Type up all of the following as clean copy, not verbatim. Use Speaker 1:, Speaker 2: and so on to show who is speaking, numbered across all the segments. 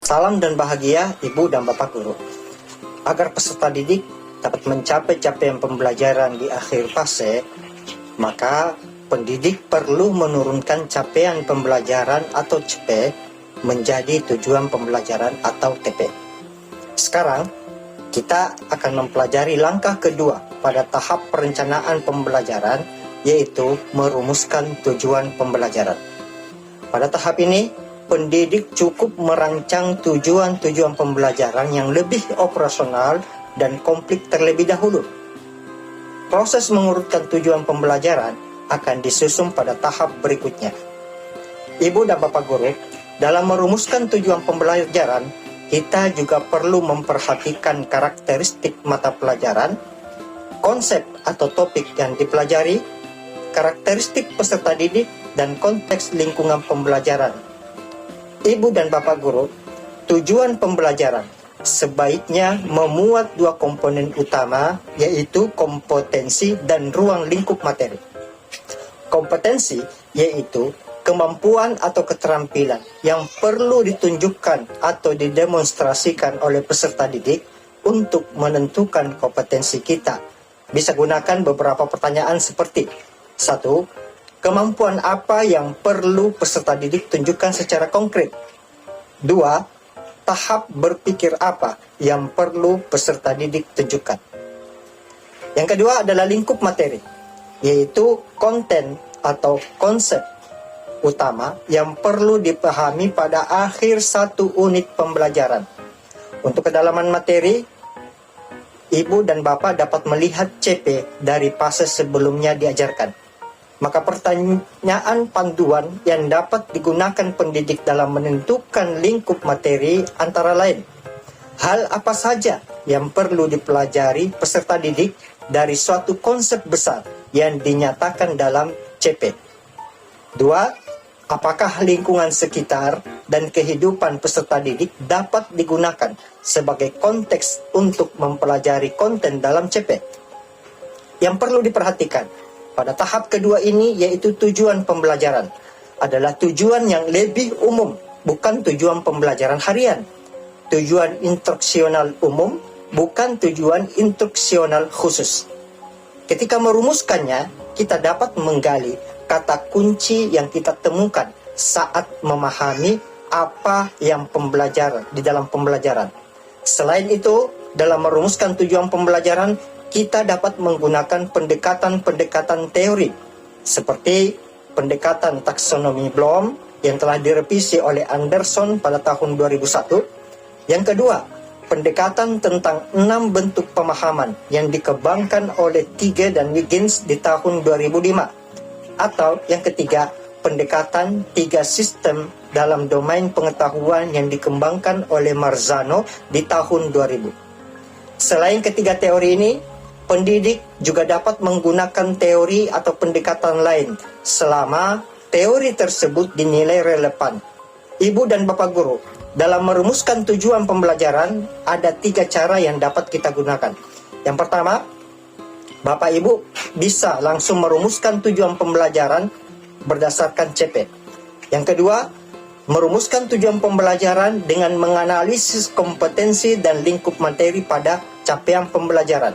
Speaker 1: Salam dan bahagia Ibu dan Bapak Guru. Agar peserta didik dapat mencapai capaian pembelajaran di akhir fase, maka pendidik perlu menurunkan capaian pembelajaran atau CP menjadi tujuan pembelajaran atau TP. Sekarang, kita akan mempelajari langkah kedua pada tahap perencanaan pembelajaran, yaitu merumuskan tujuan pembelajaran. Pada tahap ini, pendidik cukup merancang tujuan-tujuan pembelajaran yang lebih operasional dan komplit terlebih dahulu. Proses mengurutkan tujuan pembelajaran akan disusun pada tahap berikutnya. Ibu dan Bapak Guru, dalam merumuskan tujuan pembelajaran, kita juga perlu memperhatikan karakteristik mata pelajaran, konsep atau topik yang dipelajari, karakteristik peserta didik, dan konteks lingkungan pembelajaran. Ibu dan Bapak Guru, tujuan pembelajaran sebaiknya memuat dua komponen utama, yaitu kompetensi dan ruang lingkup materi. Kompetensi yaitu kemampuan atau keterampilan yang perlu ditunjukkan atau didemonstrasikan oleh peserta didik untuk menentukan kompetensi kita. Bisa gunakan beberapa pertanyaan seperti: 1. Kemampuan apa yang perlu peserta didik tunjukkan secara konkret? 2. Tahap berpikir apa yang perlu peserta didik tunjukkan? Yang kedua adalah lingkup materi, yaitu konten atau konsep utama yang perlu dipahami pada akhir satu unit pembelajaran. Untuk kedalaman materi, Ibu dan Bapak dapat melihat CP dari fase sebelumnya diajarkan. Maka pertanyaan panduan yang dapat digunakan pendidik dalam menentukan lingkup materi antara lain: hal apa saja yang perlu dipelajari peserta didik dari suatu konsep besar yang dinyatakan dalam CP. 2. Apakah lingkungan sekitar dan kehidupan peserta didik dapat digunakan sebagai konteks untuk mempelajari konten dalam CP? Yang perlu diperhatikan pada tahap kedua ini, yaitu tujuan pembelajaran, adalah tujuan yang lebih umum, bukan tujuan pembelajaran harian. Tujuan instruksional umum, bukan tujuan instruksional khusus. Ketika merumuskannya, kita dapat menggali kata kunci yang kita temukan saat memahami apa yang pembelajaran di dalam pembelajaran. Selain itu, dalam merumuskan tujuan pembelajaran, kita dapat menggunakan pendekatan-pendekatan teori seperti pendekatan taksonomi Bloom yang telah direvisi oleh Anderson pada tahun 2001. Yang kedua, pendekatan tentang 6 bentuk pemahaman yang dikembangkan oleh Tige dan Wiggins di tahun 2005. Atau yang ketiga, pendekatan 3 sistem dalam domain pengetahuan yang dikembangkan oleh Marzano di tahun 2000. Selain ketiga teori ini, pendidik juga dapat menggunakan teori atau pendekatan lain selama teori tersebut dinilai relevan. Ibu dan Bapak Guru, dalam merumuskan tujuan pembelajaran, ada 3 cara yang dapat kita gunakan. Yang pertama, Bapak Ibu bisa langsung merumuskan tujuan pembelajaran berdasarkan CP. Yang kedua, merumuskan tujuan pembelajaran dengan menganalisis kompetensi dan lingkup materi pada capaian pembelajaran.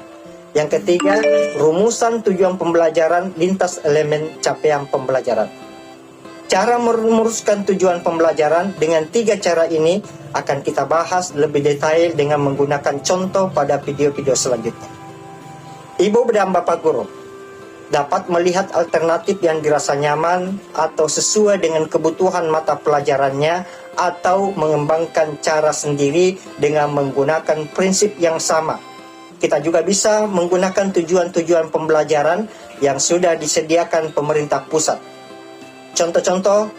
Speaker 1: Yang ketiga, rumusan tujuan pembelajaran lintas elemen capaian pembelajaran. Cara merumuskan tujuan pembelajaran dengan 3 cara ini akan kita bahas lebih detail dengan menggunakan contoh pada video-video selanjutnya. Ibu dan Bapak Guru dapat melihat alternatif yang dirasa nyaman atau sesuai dengan kebutuhan mata pelajarannya, atau mengembangkan cara sendiri dengan menggunakan prinsip yang sama. Kita juga bisa menggunakan tujuan-tujuan pembelajaran yang sudah disediakan pemerintah pusat. Contoh-contoh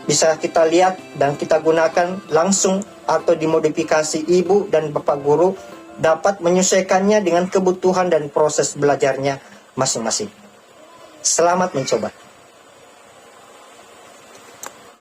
Speaker 1: bisa kita lihat dan kita gunakan langsung atau dimodifikasi. Ibu dan Bapak Guru dapat menyesuaikannya dengan kebutuhan dan proses belajarnya masing-masing. Selamat mencoba.